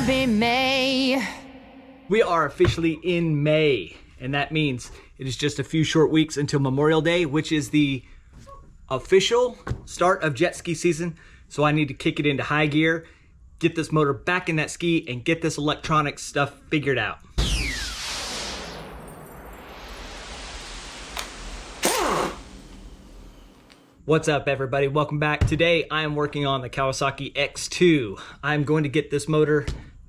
be May. We are officially in May, and that means it is just a few short weeks until Memorial Day, which is the official start of jet ski season. So I need to kick it into high gear, get this motor back in that ski, and get this electronic stuff figured out. What's up, everybody? Welcome back. Today I am working on the Kawasaki X2. I'm going to get this motor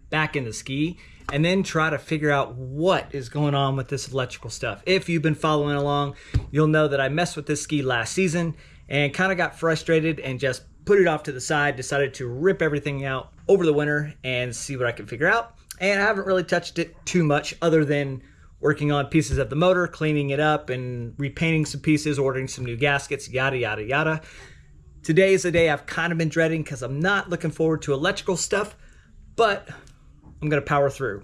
back in the ski and then try to figure out what is going on with this electrical stuff. If you've been following along, you'll know that I messed with this ski last season and kind of got frustrated and just put it off to the side, decided to rip everything out over the winter and see what I can figure out. And I haven't really touched it too much other than working on pieces of the motor, cleaning it up and repainting some pieces, ordering some new gaskets, yada, yada, yada. Today is a day I've kind of been dreading because I'm not looking forward to electrical stuff, but I'm gonna power through.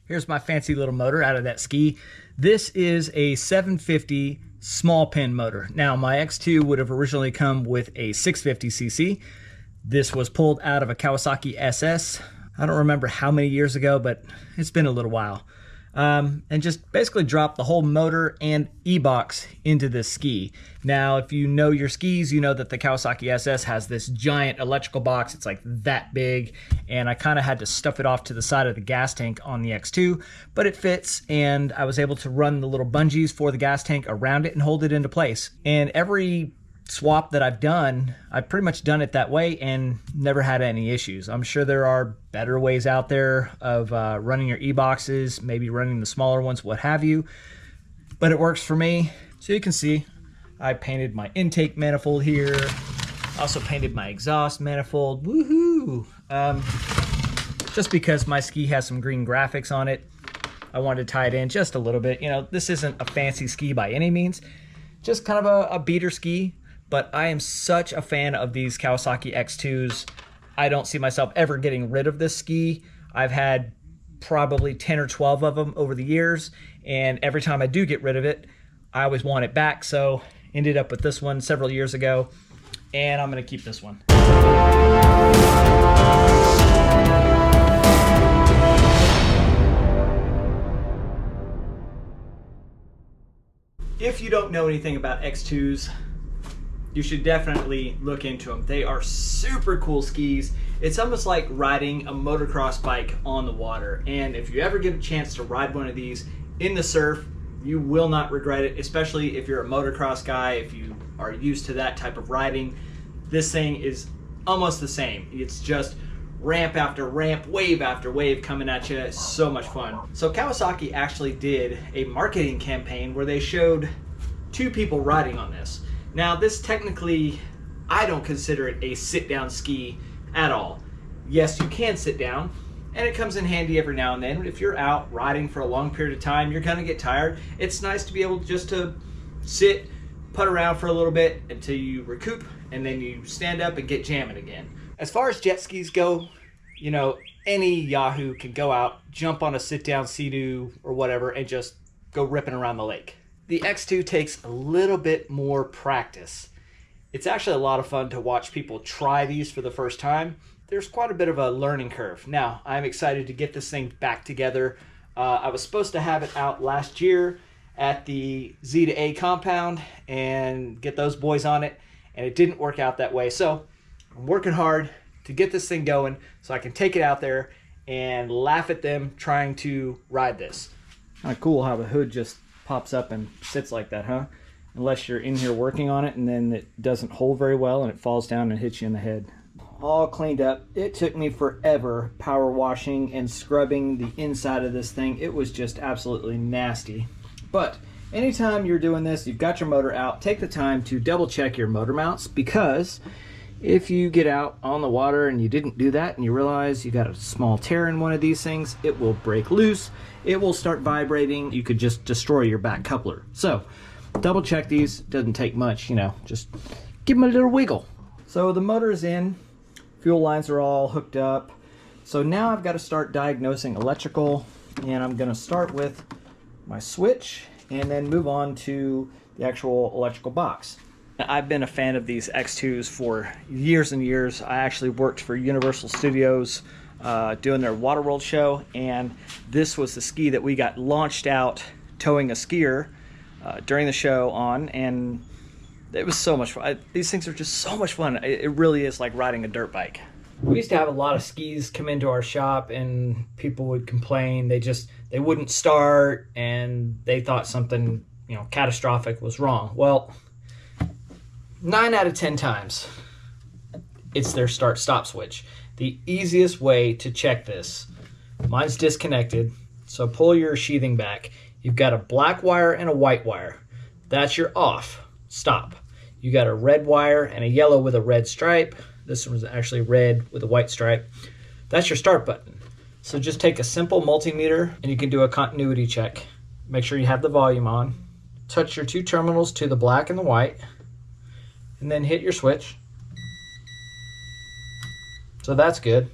Here's my fancy little motor out of that ski. This is a 750 small pin motor. Now, my X2 would have originally come with a 650cc. This was pulled out of a Kawasaki SS. I don't remember how many years ago, but it's been a little while. And just basically drop the whole motor and e-box into this ski. Now, if you know your skis, you know that the Kawasaki SS has this giant electrical box. It's like that big, and I kind of had to stuff it off to the side of the gas tank on the X2, but it fits, and I was able to run the little bungees for the gas tank around it and hold it into place. And every swap that I've done, I've pretty much done it that way and never had any issues. I'm sure there are better ways out there of running your e-boxes, maybe running the smaller ones, what have you, but it works for me. So you can see I painted my intake manifold here, also painted my exhaust manifold, woohoo! Just because my ski has some green graphics on it, I wanted to tie it in just a little bit. You know, this isn't a fancy ski by any means, just kind of a beater ski. But I am such a fan of these Kawasaki X2s. I don't see myself ever getting rid of this ski. I've had probably 10 or 12 of them over the years, and every time I do get rid of it, I always want it back. So ended up with this one several years ago, and I'm gonna keep this one. If you don't know anything about X2s, you should definitely look into them. They are super cool skis. It's almost like riding a motocross bike on the water. And if you ever get a chance to ride one of these in the surf, you will not regret it, especially if you're a motocross guy, if you are used to that type of riding. This thing is almost the same. It's just ramp after ramp, wave after wave coming at you. It's so much fun. So Kawasaki actually did a marketing campaign where they showed two people riding on this. Now, this technically, I don't consider it a sit-down ski at all. Yes, you can sit down, and it comes in handy every now and then. If you're out riding for a long period of time, you're gonna get tired. It's nice to be able just to sit, putt around for a little bit until you recoup, and then you stand up and get jamming again. As far as jet skis go, you know, any Yahoo can go out, jump on a sit-down Sea-Doo or whatever, and just go ripping around the lake. The X2 takes a little bit more practice. It's actually a lot of fun to watch people try these for the first time. There's quite a bit of a learning curve. Now, I'm excited to get this thing back together. I was supposed to have it out last year at the Z to A compound and get those boys on it, and it didn't work out that way. So I'm working hard to get this thing going so I can take it out there and laugh at them trying to ride this. Kind of cool how the hood just pops up and sits like that, huh? Unless you're in here working on it and then it doesn't hold very well and it falls down and hits you in the head. All cleaned up. It took me forever power washing and scrubbing the inside of this thing. It was just absolutely nasty. But anytime you're doing this, you've got your motor out, take the time to double check your motor mounts, because if you get out on the water and you didn't do that and you realize you got a small tear in one of these things, it will break loose, it will start vibrating, you could just destroy your back coupler. So double check these, doesn't take much, you know, just give them a little wiggle. So the motor is in, fuel lines are all hooked up. So now I've got to start diagnosing electrical, and I'm going to start with my switch and then move on to the actual electrical box. I've been a fan of these X2s for years and years. I actually worked for Universal Studios doing their Waterworld show, and this was the ski that we got launched out towing a skier during the show on, and it was so much fun. These things are just so much fun. It really is like riding a dirt bike. We used to have a lot of skis come into our shop, and people would complain they wouldn't start, and they thought something, you know, catastrophic was wrong. Well, 9 out of 10 times it's their start stop switch. The easiest way to check this, mine's disconnected, so pull your sheathing back. You've got a black wire and a white wire. That's your off, stop. You got a red wire and a yellow with a red stripe. This one's actually red with a white stripe. That's your start button. So just take a simple multimeter and you can do a continuity check. Make sure you have the volume on. Touch your 2 terminals to the black and the white, and then hit your switch. So that's good.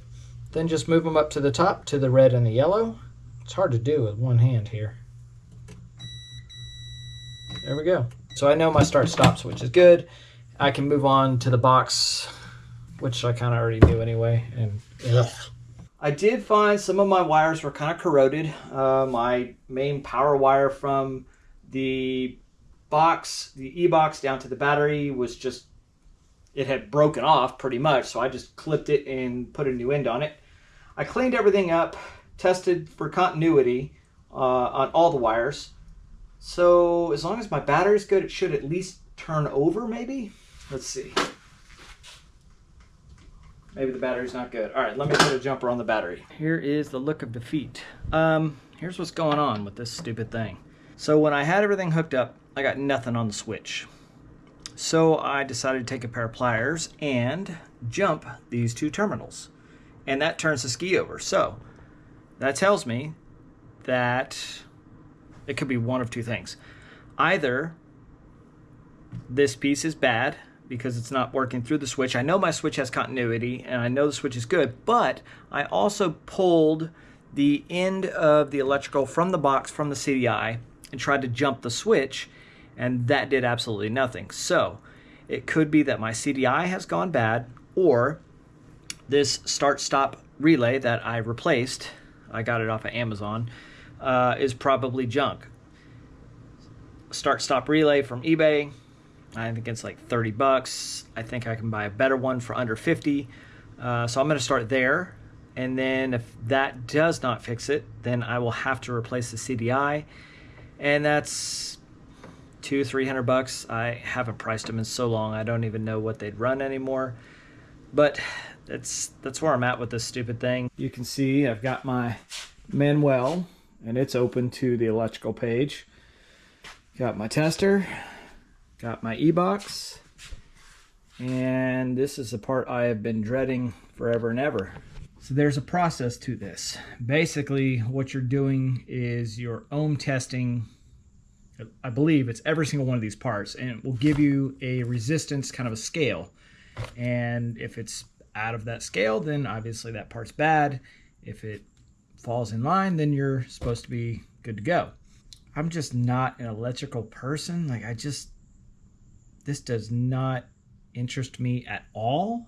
Then just move them up to the top to the red and the yellow. It's hard to do with one hand here. There we go. So I know my start stop switch is good. I can move on to the box, which I kind of already knew anyway. And I did find some of my wires were kind of corroded. My main power wire from the box, the e-box down to the battery was just, it had broken off pretty much. So I just clipped it and put a new end on it. I cleaned everything up, tested for continuity on all the wires. So as long as my battery's good, it should at least turn over maybe. Let's see. Maybe the battery's not good. All right, let me put a jumper on the battery. Here is the look of defeat. Here's what's going on with this stupid thing. So when I had everything hooked up, I got nothing on the switch. So I decided to take a pair of pliers and jump these 2 terminals. And that turns the ski over. So that tells me that it could be one of 2 things. Either this piece is bad because it's not working through the switch. I know my switch has continuity and I know the switch is good, but I also pulled the end of the electrical from the box from the CDI and tried to jump the switch, and that did absolutely nothing. So it could be that my CDI has gone bad, or this start-stop relay that I replaced, I got it off of Amazon, is probably junk. Start-stop relay from eBay, I think it's like 30 bucks. I think I can buy a better one for under 50. So I'm going to start there. And then if that does not fix it, then I will have to replace the CDI. And that's $200-300 bucks. I haven't priced them in so long. I don't even know what they'd run anymore. But that's where I'm at with this stupid thing. You can see I've got my manual, and it's open to the electrical page. Got my tester. Got my e-box, and this is the part I have been dreading forever and ever. So there's a process to this. Basically, what you're doing is you're ohm testing, I believe it's every single one of these parts, and it will give you a resistance, kind of a scale. And if it's out of that scale, then obviously that part's bad. If it falls in line, then you're supposed to be good to go. I'm just not an electrical person. Like, this does not interest me at all,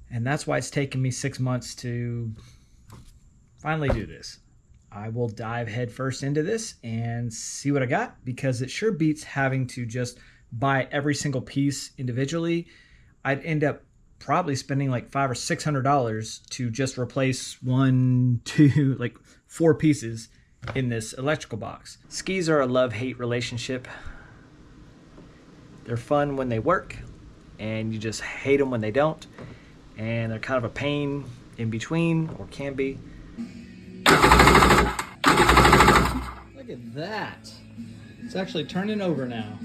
and that's why it's taken me 6 months to finally do this. I will dive headfirst into this and see what I got, because it sure beats having to just buy every single piece individually. I'd end up probably spending like $500 or $600 to just replace 1, 2, like 4 pieces in this electrical box. Skis are a love-hate relationship. They're fun when they work, and you just hate them when they don't. And they're kind of a pain in between, or can be. Look at that. It's actually turning over now.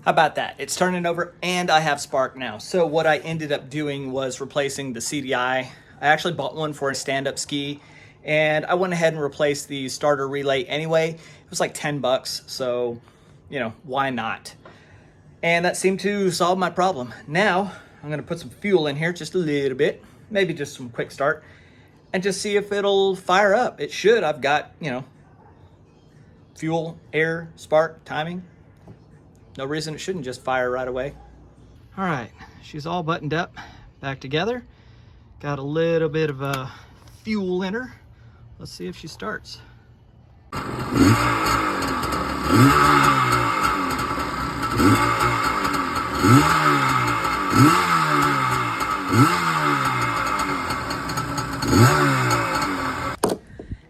How about that? It's turning over, and I have spark now. So what I ended up doing was replacing the CDI. I actually bought one for a stand-up ski, and I went ahead and replaced the starter relay anyway. It was like 10 bucks, so, you know, why not? And that seemed to solve my problem. Now, I'm going to put some fuel in here, just a little bit, maybe just some quick start, and just see if it'll fire up. It should. I've got, you know, fuel, air, spark, timing. No reason it shouldn't just fire right away. All right, she's all buttoned up, back together. Got a little bit of a fuel in her. Let's see if she starts.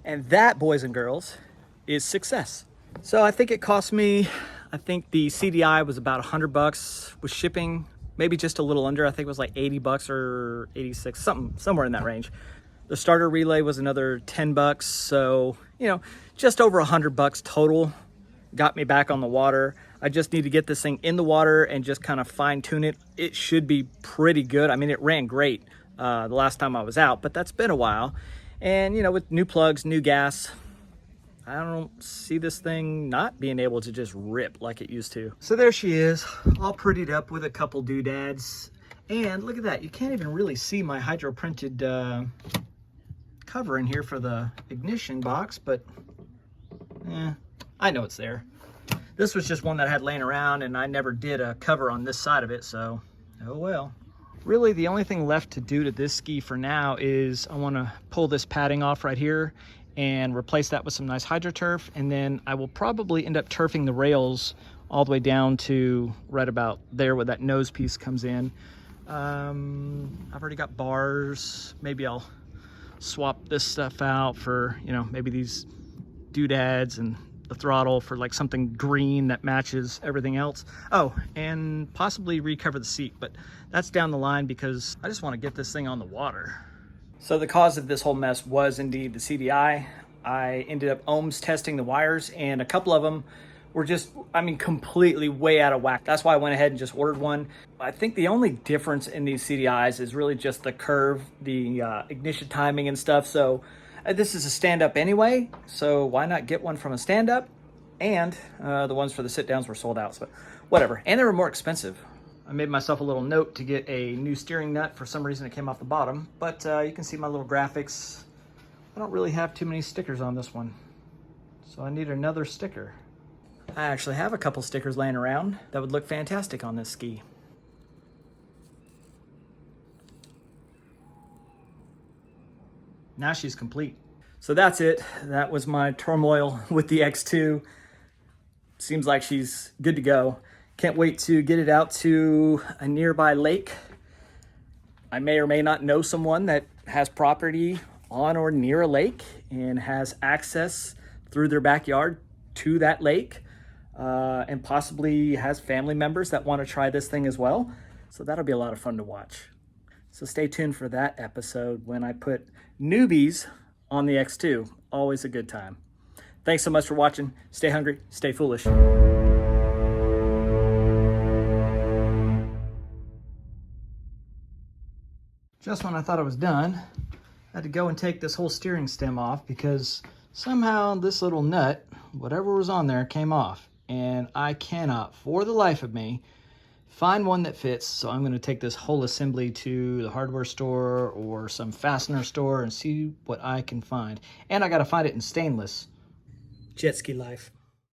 And that, boys and girls, is success. So I think it cost me, I think the CDI was about $100 with shipping, maybe just a little under. I think it was like $80 or 86, somewhere in that range. The starter relay was another $10, so you know, just over $100 total. Got me back on the water. I just need to get this thing in the water and just kind of fine tune it. It should be pretty good. I mean, it ran great the last time I was out, but that's been a while. And you know, with new plugs, new gas, I don't see this thing not being able to just rip like it used to. So there she is, all prettied up with a couple doodads. And look at that, you can't even really see my hydro printed cover in here for the ignition box, but I know it's there. This was just one that I had laying around, and I never did a cover on this side of it, so oh well. Really, the only thing left to do to this ski for now is I want to pull this padding off right here and replace that with some nice hydroturf, and then I will probably end up turfing the rails all the way down to right about there where that nose piece comes in. I've already got bars. Maybe I'll swap this stuff out for, you know, maybe these doodads and the throttle for like something green that matches everything else. Oh, and possibly recover the seat, but that's down the line because I just want to get this thing on the water. So the cause of this whole mess was indeed the CDI. I ended up ohms testing the wires, and a couple of them were just, I mean, completely way out of whack. That's why I went ahead and just ordered one. I think the only difference in these CDIs is really just the curve, the ignition timing and stuff. So this is a stand-up anyway, so why not get one from a stand-up? And the ones for the sit-downs were sold out, so whatever. And they were more expensive. I made myself a little note to get a new steering nut. For some reason it came off the bottom, but you can see my little graphics. I don't really have too many stickers on this one, so I need another sticker. I actually have a couple stickers laying around that would look fantastic on this ski. Now she's complete. So that's it. That was my turmoil with the X2. Seems like she's good to go. Can't wait to get it out to a nearby lake. I may or may not know someone that has property on or near a lake and has access through their backyard to that lake, and possibly has family members that want to try this thing as well. So that'll be a lot of fun to watch. So stay tuned for that episode when I put newbies on the X2. Always a good time. Thanks so much for watching. Stay hungry, stay foolish. Just when I thought I was done, I had to go and take this whole steering stem off because somehow this little nut, whatever was on there, came off. And I cannot, for the life of me, find one that fits. So I'm going to take this whole assembly to the hardware store or some fastener store and see what I can find. And I got to find it in stainless. Jet ski life.